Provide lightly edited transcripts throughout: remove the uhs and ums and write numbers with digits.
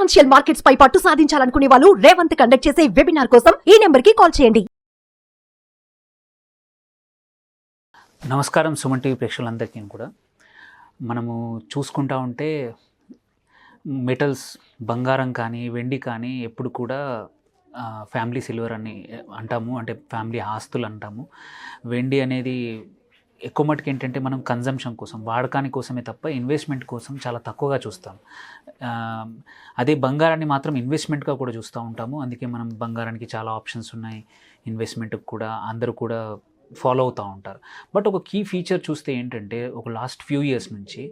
Financial markets పై పట్టు సాధించాలనుకునే వాళ్ళు Revanth conduct చేసే వెబినార్ కోసం ఈ నెంబర్ కి కాల్ చేయండి. నమస్కారం సుమన్ టీవీ ప్రేక్షకులందరికీ కూడా. మనము చూసుకుంటా ఉంటే మెటల్స్, బంగారం కానీ వెండి కానీ ఎప్పుడు కూడా ఫ్యామిలీ సిల్వర్ అని అంటాము, అంటే ఫ్యామిలీ ఆస్తులు అంటాము. వెండి అనేది ఎక్కువ మటుకు ఏంటంటే మనం కన్జంప్షన్ కోసం, వాడకాని కోసమే తప్ప ఇన్వెస్ట్మెంట్ కోసం చాలా తక్కువగా చూస్తాం. అదే బంగారాన్ని మాత్రం ఇన్వెస్ట్మెంట్గా కూడా చూస్తూ ఉంటాము. అందుకే మనం బంగారానికి చాలా ఆప్షన్స్ ఉన్నాయి, ఇన్వెస్ట్మెంట్కి కూడా అందరూ కూడా ఫాలో అవుతూ ఉంటారు. బట్ ఒక కీ ఫీచర్ చూస్తే ఏంటంటే ఒక లాస్ట్ ఫ్యూ ఇయర్స్ నుంచి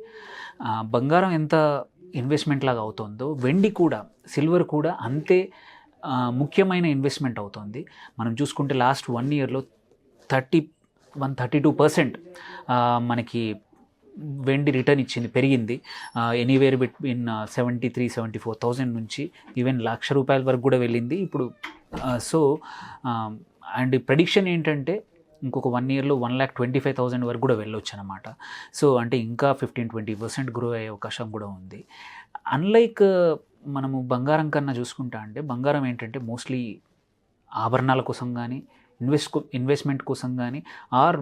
బంగారం ఎంత ఇన్వెస్ట్మెంట్ లాగా అవుతుందో వెండి కూడా, సిల్వర్ కూడా అంతే ముఖ్యమైన ఇన్వెస్ట్మెంట్ అవుతుంది. మనం చూసుకుంటే లాస్ట్ 1 ఇయర్లో 32% మనకి వెండి రిటర్న్ ఇచ్చింది, పెరిగింది. ఎనీవేర్ బిట్వీన్ 73,000-74,000 నుంచి ఈవెన్ ₹1,00,000 వరకు కూడా వెళ్ళింది ఇప్పుడు. అండ్ ప్రెడిక్షన్ ఏంటంటే ఇంకొక 1 ఇయర్లో 1,25,000 వరకు కూడా వెళ్ళొచ్చు అనమాట. సో అంటే ఇంకా 15-20% గ్రో అయ్యే అవకాశం కూడా ఉంది. అన్లైక్ మనము బంగారం కన్నా చూసుకుంటా అంటే బంగారం ఏంటంటే మోస్ట్లీ ఆభరణాల కోసం కానీ, ఇన్వెస్ట్మెంట్ కోసం కానీ, ఆర్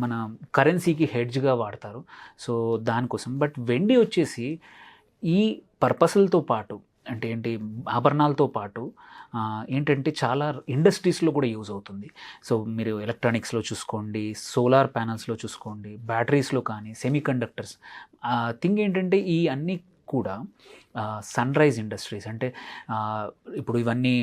మన కరెన్సీకి హెడ్జ్గా వాడతారు. సో దానికోసం. బట్ వెండి వచ్చేసి ఈ పర్పస్లతో పాటు, అంటే ఏంటి, ఆభరణాలతో పాటు ఏంటంటే చాలా ఇండస్ట్రీస్లో కూడా యూజ్ అవుతుంది. సో మీరు ఎలక్ట్రానిక్స్లో చూసుకోండి, సోలార్ ప్యానల్స్లో చూసుకోండి, బ్యాటరీస్లో కానీ, సెమీ కండక్టర్స్. థింగ్ ఏంటంటే ఈ అన్నీ కూడా సన్ రైజ్ ఇండస్ట్రీస్, అంటే ఇప్పుడు ఇవన్నీ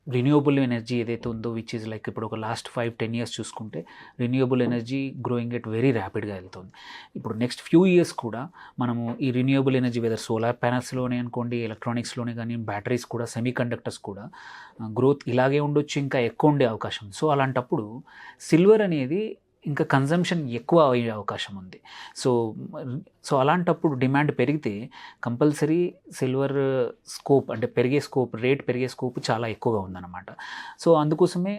రిన్యూవబుల్ ఎనర్జీ ఏదైతే ఉందో, విచ్ ఈజ్ లైక్ ఇప్పుడు ఒక లాస్ట్ 5-10 ఇయర్స్ చూసుకుంటే renewable energy growing at very ర్యాపిడ్గా వెళ్తుంది. ఇప్పుడు నెక్స్ట్ ఫ్యూ ఇయర్స్ కూడా మనము ఈ రిన్యూవబుల్ ఎనర్జీ వెదర్ సోలార్ ప్యానల్స్లోనే అనుకోండి, ఎలక్ట్రానిక్స్లోనే కానీ, బ్యాటరీస్ కూడా, సెమీ కండక్టర్స్ కూడా గ్రోత్ ఇలాగే ఉండొచ్చు, ఇంకా ఎక్కువ ఉండే అవకాశం. సో అలాంటప్పుడు సిల్వర్ అనేది ఇంకా కన్జంప్షన్ ఎక్కువ అయ్యే అవకాశం ఉంది. సో అలాంటప్పుడు డిమాండ్ పెరిగితే కంపల్సరీ సిల్వర్ స్కోప్, అంటే రేట్ పెరిగే స్కోప్ చాలా ఎక్కువగా ఉందన్నమాట. సో అందుకోసమే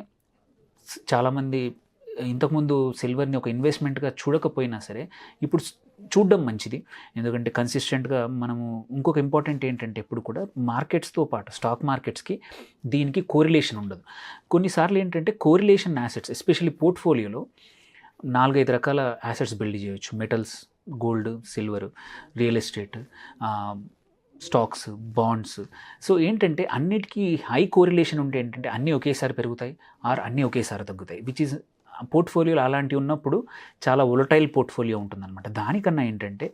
చాలామంది ఇంతకుముందు సిల్వర్ని ఒక ఇన్వెస్ట్మెంట్గా చూడకపోయినా సరే ఇప్పుడు చూడడం మంచిది. ఎందుకంటే కన్సిస్టెంట్గా మనము ఇంకొక ఇంపార్టెంట్ ఏంటంటే ఎప్పుడు కూడా మార్కెట్స్తో పాటు స్టాక్ మార్కెట్స్కి దీనికి కోరిలేషన్ ఉండదు. కొన్నిసార్లు ఏంటంటే కోరిలేషన్ యాసెట్స్, ఎస్పెషల్లీ పోర్ట్ఫోలియోలో 4-5 రకాల యాసెట్స్ బిల్డ్ చేయొచ్చు. Metals, gold, silver, real estate, stocks, bonds. So ఏంటంటే అన్నిటికీ హై కోరిలేషన్ ఉంటే ఏంటంటే అన్నీ ఒకేసారి పెరుగుతాయి, ఆర్ అన్నీ ఒకేసారి తగ్గుతాయి. విచ్ ఈజ్ పోర్ట్ఫోలియోలో అలాంటివి ఉన్నప్పుడు చాలా వొలటైల్ పోర్ట్ఫోలియో ఉంటుందన్నమాట. దానికన్నా ఏంటంటే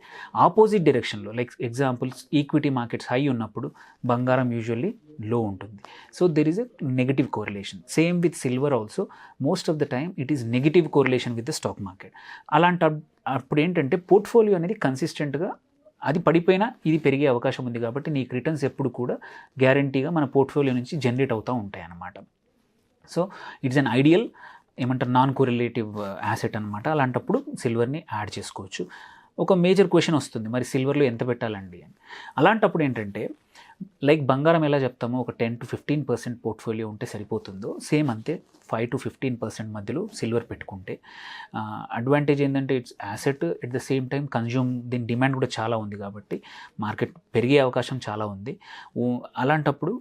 ఆపోజిట్ డైరెక్షన్లో, like examples equity markets high ఉన్నప్పుడు బంగారం యూజువల్లీ లో ఉంటుంది. So there is a negative correlation. Same with silver also, most of the time it is negative correlation with the stock market. అప్పుడు ఏంటంటే పోర్ట్ఫోలియో అనేది కన్సిస్టెంట్గా, అది పడిపోయినా ఇది పెరిగే అవకాశం ఉంది కాబట్టి నీకు రిటర్న్స్ ఎప్పుడు కూడా గ్యారంటీగా మన పోర్ట్ఫోలియో నుంచి జనరేట్ అవుతూ ఉంటాయి అన్నమాట. సో ఇట్స్ అన్ ఐడియల్, ఏమంటారు, నాన్ కోరిలేటివ్ యాసెట్ అనమాట. అలాంటప్పుడు సిల్వర్ని యాడ్ చేసుకోవచ్చు. ఒక మేజర్ క్వశ్చన్ వస్తుంది, మరి సిల్వర్లో ఎంత పెట్టాలండి అని. అలాంటప్పుడు ఏంటంటే లైక్ బంగారం ఎలా చెప్తామో ఒక 10-15% పోర్ట్ఫోలియో ఉంటే సరిపోతుందో, సేమ్ అంతే 5-15% మధ్యలో సిల్వర్ పెట్టుకుంటే అడ్వాంటేజ్ ఏంటంటే it's asset, at the same time దీని డిమాండ్ కూడా చాలా ఉంది కాబట్టి మార్కెట్ పెరిగే అవకాశం చాలా ఉంది. అలాంటప్పుడు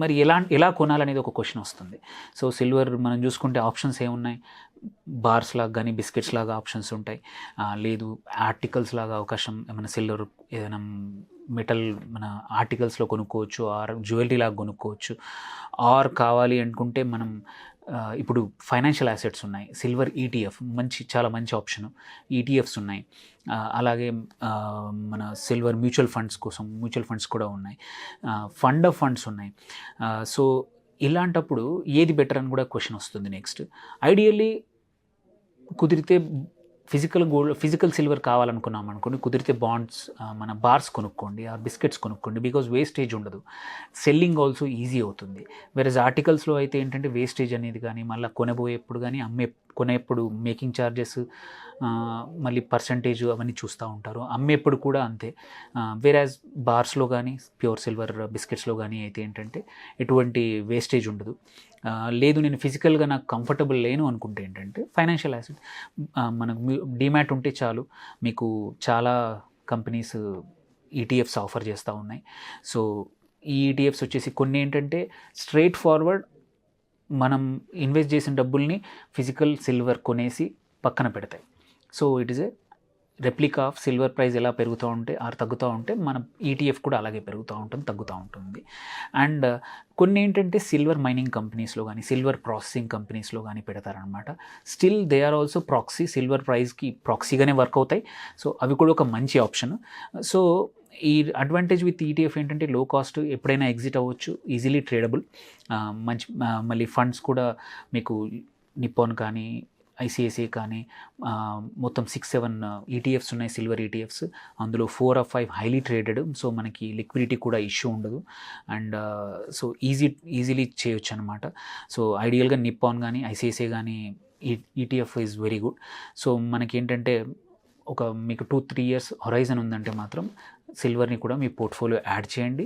మరి ఎలా కొనాలనేది ఒక క్వశ్చన్ వస్తుంది. సో సిల్వర్ మనం చూసుకుంటే ఆప్షన్స్ ఏమున్నాయి, బార్స్ లాగా కానీ, బిస్కెట్స్ లాగా ఆప్షన్స్ ఉంటాయి. లేదు ఆర్టికల్స్ లాగా అవకాశం, ఏమైనా సిల్వర్ ఏదైనా మెటల్ మన ఆర్టికల్స్లో కొనుక్కోవచ్చు, ఆర్ జ్యువెలరీ లాగా కొనుక్కోవచ్చు. ఆర్ కావాలి అనుకుంటే మనం ఇప్పుడు ఫైనాన్షియల్ యాసెట్స్ ఉన్నాయి, సిల్వర్ ఈటీఎఫ్ చాలా మంచి ఆప్షను. ఈటీఎఫ్స్ ఉన్నాయి. అలాగే మన సిల్వర్ మ్యూచువల్ ఫండ్స్ కూడా ఉన్నాయి. ఫండ్ ఆఫ్ ఫండ్స్ ఉన్నాయి. సో ఇలాంటప్పుడు ఏది బెటర్ అని కూడా క్వశ్చన్ వస్తుంది. నెక్స్ట్ ఐడియల్లీ కుదిరితే ఫిజికల్ సిల్వర్ కావాలనుకున్నాం అనుకోండి, కుదిరితే బాండ్స్, మన బార్స్ కొనుక్కోండి, ఆ బిస్కెట్స్ కొనుక్కోండి. బికాజ్ వేస్టేజ్ ఉండదు, సెల్లింగ్ ఆల్సో ఈజీ అవుతుంది. వేరేజ్ ఆర్టికల్స్లో అయితే ఏంటంటే వేస్టేజ్ అనేది కానీ, మళ్ళీ కొనబోయేప్పుడు కానీ, కొనేప్పుడు మేకింగ్ ఛార్జెస్, మళ్ళీ పర్సంటేజ్ అవన్నీ చూస్తూ ఉంటారు. అమ్మేప్పుడు కూడా అంతే. వేరేజ్ బార్స్లో కానీ, ప్యూర్ సిల్వర్ బిస్కెట్స్లో కానీ అయితే ఏంటంటే ఎటువంటి వేస్టేజ్ ఉండదు. లేదు నేను ఫిజికల్గా నాకు కంఫర్టబుల్ లేను అనుకుంటే ఏంటంటే ఫైనాన్షియల్ యాసెట్, మనకు డీమ్యాట్ ఉంటే చాలు. మీకు చాలా కంపెనీస్ ఈటీఎఫ్స్ ఆఫర్ చేస్తూ ఉన్నాయి. సో ఈ ఈటీఎఫ్స్ వచ్చేసి కొన్ని ఏంటంటే స్ట్రైట్ ఫార్వర్డ్ మనం ఇన్వెస్ట్ చేసిన డబ్బుల్ని ఫిజికల్ సిల్వర్ కొనేసి పక్కన పెడతాయి. So it is a replica of silver price ఎలా పెరుగుతూ ఉంటే ఆర్ తగ్గుతూ ఉంటే మన ఈటీఎఫ్ కూడా అలాగే పెరుగుతూ ఉంటుంది, తగ్గుతూ ఉంటుంది. అండ్ కొన్ని ఏంటంటే సిల్వర్ మైనింగ్ కంపెనీస్లో కానీ సిల్వర్ ప్రాసెసింగ్ కంపెనీస్లో కానీ పెడతారనమాట. Still they are also proxy, silver ప్రైస్కి ప్రాక్సీగానే వర్క్ అవుతాయి. సో అవి కూడా ఒక మంచి ఆప్షన్. సో ఈ అడ్వాంటేజ్ విత్ ఈటీఎఫ్ ఏంటంటే లో కాస్ట్, ఎప్పుడైనా ఎగ్జిట్ అవ్వచ్చు, ఈజీలీ ట్రేడబుల్, మంచి మళ్ళీ ఫండ్స్ కూడా మీకు నిప్పాన్ కానీ ఐసిఐసిఐ కానీ మొత్తం 6-7 ఈటీఎఫ్స్ ఉన్నాయి, సిల్వర్ ఈటీఎఫ్స్. అందులో 4 or 5 హైలీ ట్రేడెడ్. సో మనకి లిక్విడిటీ కూడా ఇష్యూ ఉండదు. అండ్ సో ఈజీలీ చేయొచ్చు అనమాట. సో ఐడియల్గా నిప్పాన్ కానీ ఐసిఐసిఐ కానీ ETF is very good. So మనకేంటంటే మీకు 2-3 years హొరైజన్ ఉందంటే మాత్రం సిల్వర్ని కూడా మీ పోర్ట్ఫోలియో యాడ్ చేయండి.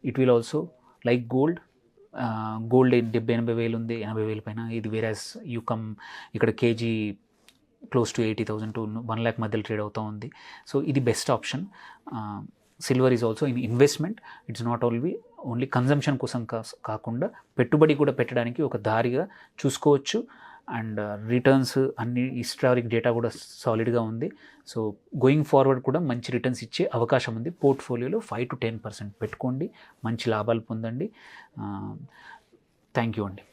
It will also like gold 70-80 వేలు ఉంది, 80 వేల పైన. ఇది వేరేస్ ఇక్కడ KG close to 80,000 to 1 lakh మధ్యలో ట్రేడ్ అవుతూ ఉంది. సో ఇది best option. Silver is also investment. It's not only consumption కోసం కాకుండా పెట్టుబడి కూడా పెట్టడానికి ఒక దారిగా చూసుకోవచ్చు. అండ్ రిటర్న్స్ అన్ని హిస్టారిక్ డేటా కూడా సాలిడ్గా ఉంది. సో గోయింగ్ ఫార్వర్డ్ కూడా మంచి రిటర్న్స్ ఇచ్చే అవకాశం ఉంది. పోర్ట్ఫోలియోలో 5 to 10% పెట్టుకోండి, మంచి లాభాలు పొందండి. థ్యాంక్ యూ అండి.